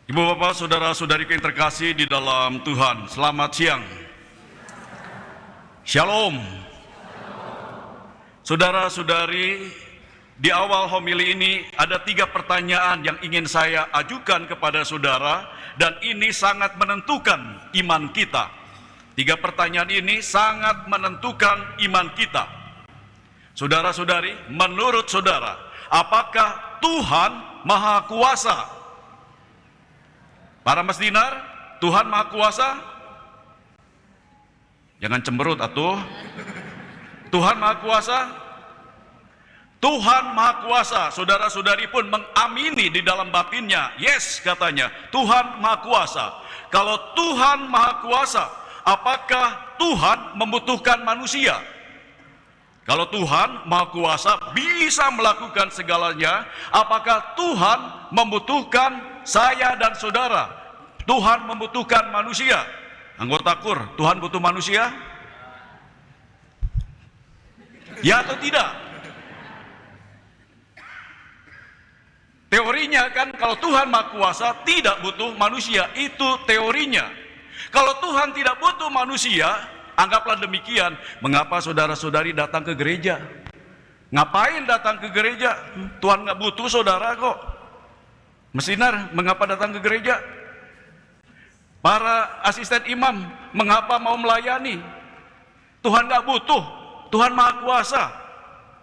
Ibu bapak saudara-saudariku yang terkasih di dalam Tuhan, selamat siang. Shalom. Saudara-saudari, di awal homili ini ada 3 pertanyaan yang ingin saya ajukan kepada saudara, dan ini sangat menentukan iman kita. 3 pertanyaan ini sangat menentukan iman kita. Saudara-saudari, menurut saudara, apakah Tuhan Maha Kuasa? Para Mas Dinar, Tuhan Maha Kuasa? Jangan cemberut atuh. Tuhan Maha Kuasa? Tuhan Maha Kuasa. Saudara-saudari pun mengamini di dalam batinnya. Yes, katanya, Tuhan Maha Kuasa. Kalau Tuhan Maha Kuasa, apakah Tuhan membutuhkan manusia? Kalau Tuhan Maha Kuasa bisa melakukan segalanya, apakah Tuhan membutuhkan saya dan saudara? Tuhan membutuhkan manusia. Anggota KUR, Tuhan butuh manusia? Ya atau tidak? Teorinya kan kalau Tuhan Maha Kuasa tidak butuh manusia, itu teorinya. Kalau Tuhan tidak butuh manusia, anggaplah demikian, mengapa saudara-saudari datang ke gereja? Ngapain datang ke gereja? Tuhan nggak butuh saudara kok. Mesinar, mengapa datang ke gereja? Para asisten imam, mengapa mau melayani? Tuhan nggak butuh, Tuhan Maha Kuasa.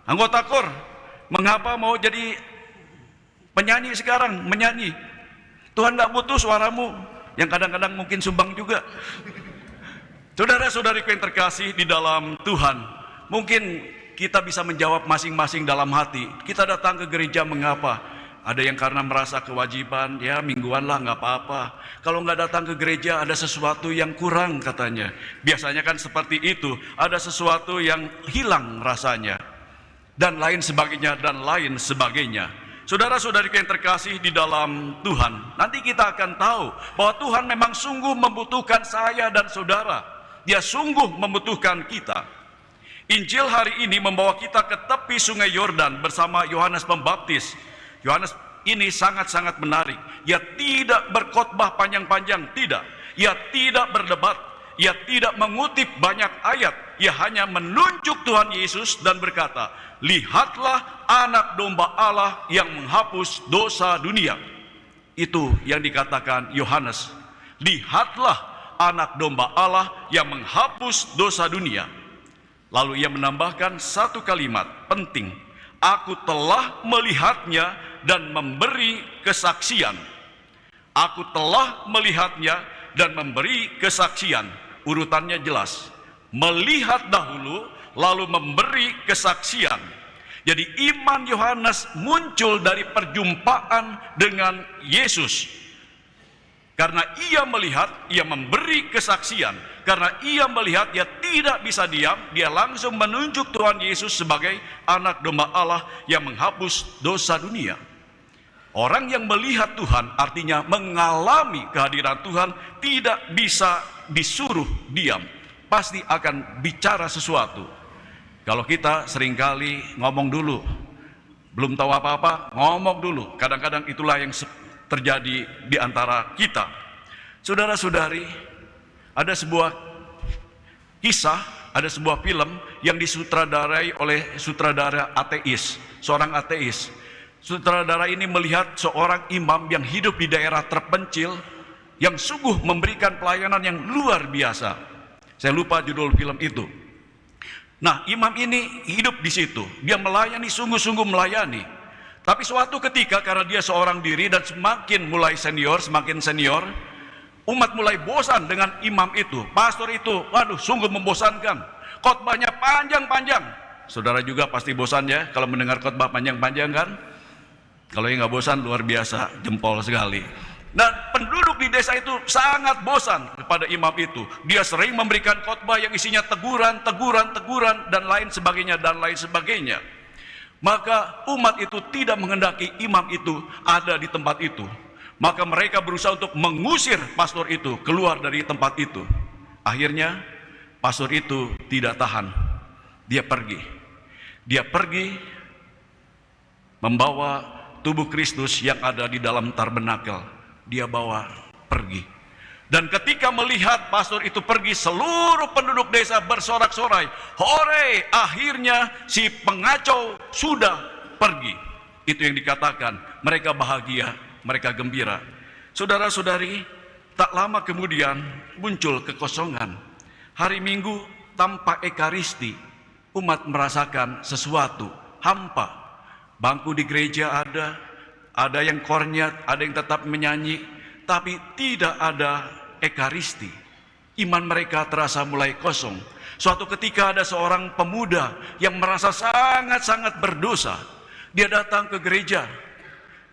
Anggota KOR, mengapa mau jadi penyanyi sekarang, menyanyi? Tuhan nggak butuh suaramu, yang kadang-kadang mungkin sumbang juga. Saudara-saudariku yang terkasih di dalam Tuhan, mungkin kita bisa menjawab masing-masing dalam hati. Kita datang ke gereja mengapa? Ada yang karena merasa kewajiban, ya mingguan lah nggak apa-apa. Kalau nggak datang ke gereja ada sesuatu yang kurang katanya. Biasanya kan seperti itu, ada sesuatu yang hilang rasanya. Dan lain sebagainya, dan lain sebagainya. Saudara-saudari yang terkasih di dalam Tuhan, nanti kita akan tahu bahwa Tuhan memang sungguh membutuhkan saya dan saudara. Dia sungguh membutuhkan kita. Injil hari ini membawa kita ke tepi sungai Yordan bersama Yohanes Pembaptis. Yohanes ini sangat-sangat menarik. Ia tidak berkhotbah panjang-panjang, tidak. Ia tidak berdebat, ia tidak mengutip banyak ayat. Ia hanya menunjuk Tuhan Yesus dan berkata, "Lihatlah anak domba Allah yang menghapus dosa dunia." Itu yang dikatakan Yohanes. Lihatlah anak domba Allah yang menghapus dosa dunia. Lalu ia menambahkan satu kalimat penting. Aku telah melihatnya dan memberi kesaksian. Aku telah melihatnya dan memberi kesaksian. Urutannya jelas. Melihat dahulu, lalu memberi kesaksian. Jadi iman Yohanes muncul dari perjumpaan dengan Yesus. Karena ia melihat, ia memberi kesaksian. Karena ia melihat, dia tidak bisa diam. Dia langsung menunjuk Tuhan Yesus sebagai anak domba Allah yang menghapus dosa dunia. Orang yang melihat Tuhan artinya mengalami kehadiran Tuhan, tidak bisa disuruh diam. Pasti akan bicara sesuatu. Kalau kita seringkali ngomong dulu, belum tahu apa-apa, ngomong dulu. Kadang-kadang itulah yang terjadi di antara kita. Saudara-saudari, ada sebuah kisah, ada sebuah film yang disutradarai oleh sutradara ateis, seorang ateis. Sutradara ini melihat seorang imam yang hidup di daerah terpencil, yang sungguh memberikan pelayanan yang luar biasa. Saya lupa judul film itu. Nah, imam ini hidup di situ, dia melayani, sungguh-sungguh melayani. Tapi suatu ketika karena dia seorang diri dan semakin mulai senior, umat mulai bosan dengan imam itu. Pastor itu, waduh, sungguh membosankan. Khotbahnya panjang-panjang. Saudara juga pasti bosan ya kalau mendengar khotbah panjang-panjang kan? Kalau yang nggak bosan luar biasa, jempol sekali. Dan penduduk di desa itu sangat bosan kepada imam itu. Dia sering memberikan khotbah yang isinya teguran, dan lain sebagainya. Maka umat itu tidak menghendaki imam itu ada di tempat itu. Maka mereka berusaha untuk mengusir pastor itu keluar dari tempat itu. Akhirnya pastor itu tidak tahan. Dia pergi membawa tubuh Kristus yang ada di dalam tabernakel. dia bawa pergi. Dan ketika melihat pastor itu pergi, seluruh penduduk desa bersorak-sorai, hore, akhirnya si pengacau sudah pergi. Itu yang dikatakan, mereka bahagia, mereka gembira. Saudara-saudari, tak lama kemudian muncul kekosongan. Hari Minggu tanpa ekaristi, umat merasakan sesuatu, hampa. Bangku di gereja ada yang kornyat, ada yang tetap menyanyi, tapi tidak ada ekaristi. Iman mereka terasa mulai kosong. Suatu ketika ada seorang pemuda yang merasa sangat-sangat berdosa. Dia datang ke gereja,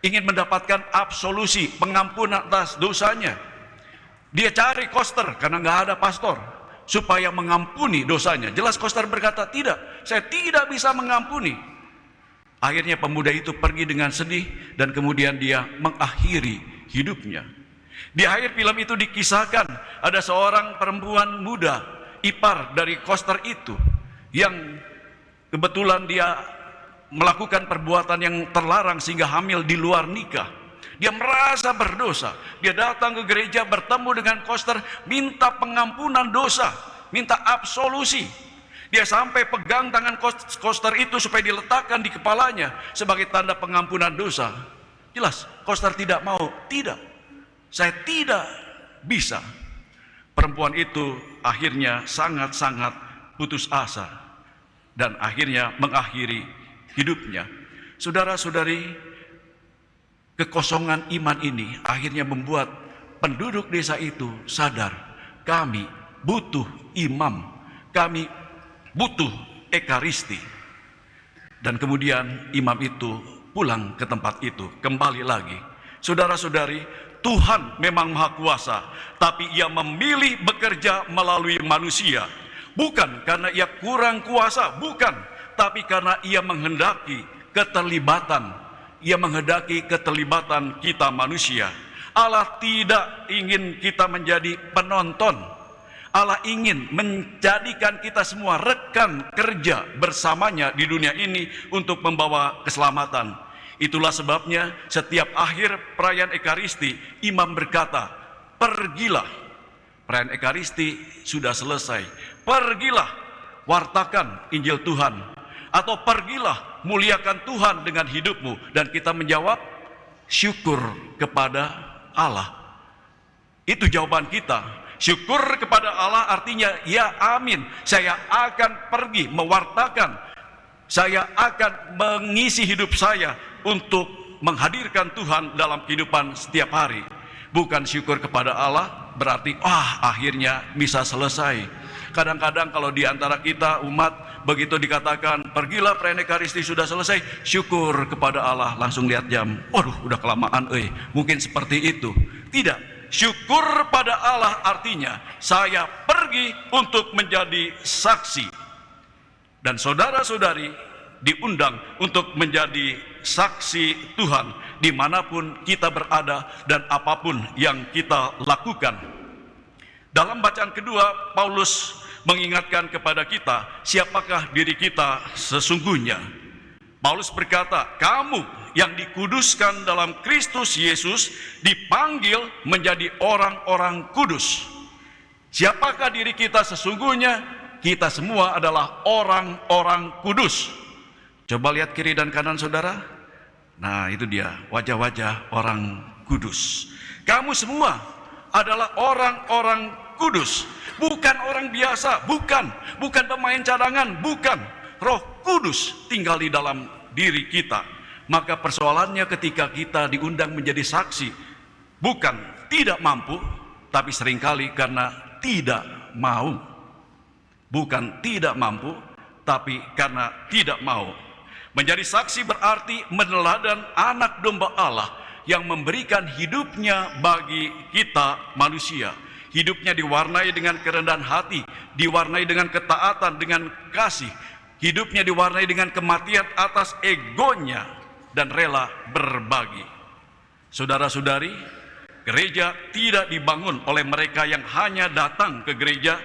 ingin mendapatkan absolusi, pengampunan atas dosanya. Dia cari koster karena nggak ada pastor supaya mengampuni dosanya. Jelas koster berkata, tidak, saya tidak bisa mengampuni. Akhirnya pemuda itu pergi dengan sedih dan kemudian dia mengakhiri hidupnya. Di akhir film itu dikisahkan ada seorang perempuan muda, ipar dari koster itu, yang kebetulan dia melakukan perbuatan yang terlarang sehingga hamil di luar nikah. Dia merasa berdosa. Dia datang ke gereja, bertemu dengan koster, minta pengampunan dosa, minta absolusi. Dia sampai pegang tangan koster itu supaya diletakkan di kepalanya sebagai tanda pengampunan dosa. Jelas, koster tidak mau. Tidak, saya tidak bisa. Perempuan itu akhirnya sangat-sangat putus asa dan akhirnya mengakhiri hidupnya. Saudara-saudari, kekosongan iman ini akhirnya membuat penduduk desa itu sadar, kami butuh imam, kami butuh ekaristi. Dan kemudian imam itu pulang ke tempat itu, kembali lagi. Saudara-saudari, Tuhan memang Maha Kuasa, tapi Ia memilih bekerja melalui manusia. Bukan karena Ia kurang kuasa, bukan, tapi karena Ia menghendaki keterlibatan. Ia menghendaki keterlibatan kita manusia. Allah tidak ingin kita menjadi penonton. Allah ingin menjadikan kita semua rekan kerja bersamanya di dunia ini untuk membawa keselamatan. Itulah sebabnya setiap akhir perayaan Ekaristi, imam berkata, pergilah. Perayaan Ekaristi sudah selesai. Pergilah, wartakan Injil Tuhan. Atau pergilah, muliakan Tuhan dengan hidupmu. Dan kita menjawab, syukur kepada Allah. Itu jawaban kita. Syukur kepada Allah artinya, ya amin, saya akan pergi mewartakan. Saya akan mengisi hidup saya untuk menghadirkan Tuhan dalam kehidupan setiap hari. Bukan syukur kepada Allah berarti akhirnya bisa selesai. Kadang-kadang kalau di antara kita umat begitu dikatakan pergilah perayaan Ekaristi sudah selesai, syukur kepada Allah, langsung lihat jam, udah kelamaan, mungkin seperti itu. Tidak, syukur pada Allah artinya saya pergi untuk menjadi saksi. Dan saudara-saudari diundang untuk menjadi saksi Tuhan dimanapun kita berada dan apapun yang kita lakukan. Dalam bacaan kedua, Paulus mengingatkan kepada kita siapakah diri kita sesungguhnya. Paulus berkata, kamu yang dikuduskan dalam Kristus Yesus dipanggil menjadi orang-orang kudus. Siapakah diri kita sesungguhnya? Kita semua adalah orang-orang kudus. Coba lihat kiri dan kanan saudara. Nah, itu dia wajah-wajah orang kudus. Kamu semua adalah orang-orang kudus. Bukan orang biasa, bukan pemain cadangan, bukan. Roh Kudus tinggal di dalam diri kita. Maka persoalannya ketika kita diundang menjadi saksi, bukan tidak mampu, tapi seringkali karena tidak mau. Bukan tidak mampu, tapi karena tidak mau. Menjadi saksi berarti meneladan anak domba Allah yang memberikan hidupnya bagi kita manusia. Hidupnya diwarnai dengan kerendahan hati, diwarnai dengan ketaatan, dengan kasih. Hidupnya diwarnai dengan kematian atas egonya dan rela berbagi. Saudara-saudari, gereja tidak dibangun oleh mereka yang hanya datang ke gereja,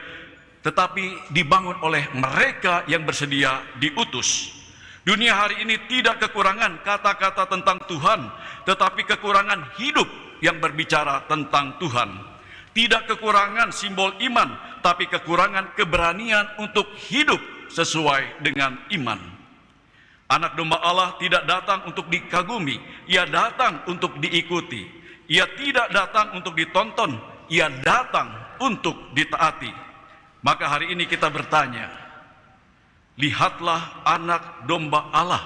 tetapi dibangun oleh mereka yang bersedia diutus. Dunia hari ini tidak kekurangan kata-kata tentang Tuhan, tetapi kekurangan hidup yang berbicara tentang Tuhan. Tidak kekurangan simbol iman, tapi kekurangan keberanian untuk hidup sesuai dengan iman. Anak domba Allah tidak datang untuk dikagumi, ia datang untuk diikuti. Ia tidak datang untuk ditonton, ia datang untuk ditaati. Maka hari ini kita bertanya, lihatlah anak domba Allah.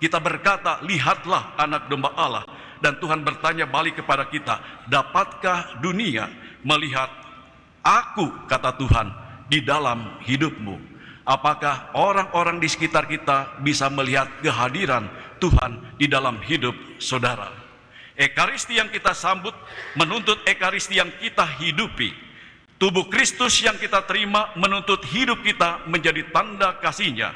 Kita berkata, lihatlah anak domba Allah. Dan Tuhan bertanya balik kepada kita, dapatkah dunia melihat aku, kata Tuhan, di dalam hidupmu? Apakah orang-orang di sekitar kita bisa melihat kehadiran Tuhan di dalam hidup saudara? Ekaristi yang kita sambut menuntut ekaristi yang kita hidupi. Tubuh Kristus yang kita terima menuntut hidup kita menjadi tanda kasih-Nya.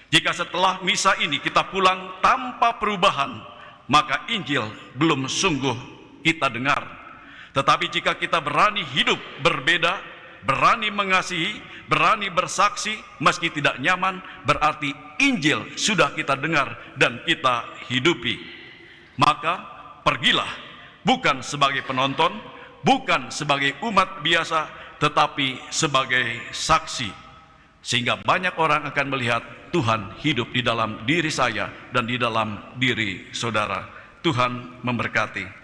Jika setelah misa ini kita pulang tanpa perubahan, maka Injil belum sungguh kita dengar. Tetapi jika kita berani hidup berbeda, berani mengasihi, berani bersaksi meski tidak nyaman, berarti Injil sudah kita dengar dan kita hidupi. Maka pergilah, bukan sebagai penonton, bukan sebagai umat biasa, tetapi sebagai saksi, sehingga banyak orang akan melihat Tuhan hidup di dalam diri saya dan di dalam diri saudara. Tuhan memberkati.